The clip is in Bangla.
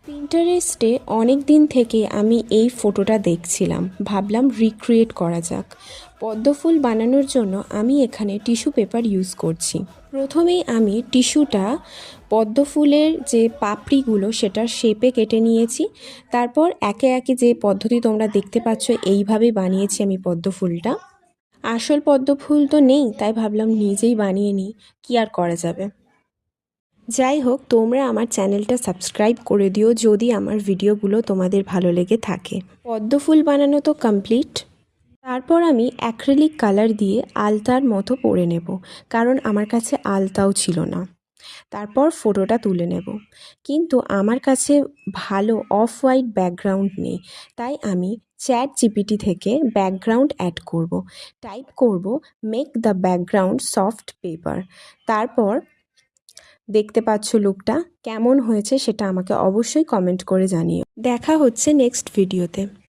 পিন্টারেস্টে অনেক দিন থেকে আমি এই ফটোটা দেখছিলাম, ভাবলাম রিক্রিয়েট করা যাক। পদ্মফুল বানানোর জন্য আমি এখানে টিস্যু পেপার ইউজ করছি। প্রথমেই আমি টিস্যুটা পদ্মফুলের যে পাপড়িগুলো সেটার শেপে কেটে নিয়েছি। তারপর একে একে যে পদ্ধতি তোমরা দেখতে পাচ্ছ এইভাবেই বানিয়েছি আমি পদ্মফুলটা। আসল পদ্মফুল তো নেই, তাই ভাবলাম নিজেই বানিয়ে নিই, কি আর করা যাবে। যাই হোক, তোমরা আমার চ্যানেলটা সাবস্ক্রাইব করে দিও যদি আমার ভিডিওগুলো তোমাদের ভালো লেগে থাকে। পদ্মফুল বানানো তো কমপ্লিট। তারপর আমি অ্যাক্রিলিক কালার দিয়ে আলতার মতো পরে নেব, কারণ আমার কাছে আলতাও ছিল না। তারপর ফটোটা তুলে নেব, কিন্তু আমার কাছে ভালো অফ হোয়াইট ব্যাকগ্রাউন্ড নেই, তাই আমি চ্যাট জিপিটি থেকে ব্যাকগ্রাউন্ড অ্যাড করব। টাইপ করব make the background soft paper. তারপর দেখতে পাচ্ছ লুকটা কেমন হয়েছে সেটা আমাকে অবশ্যই কমেন্ট করে জানিও। দেখা হচ্ছে নেক্সট ভিডিওতে।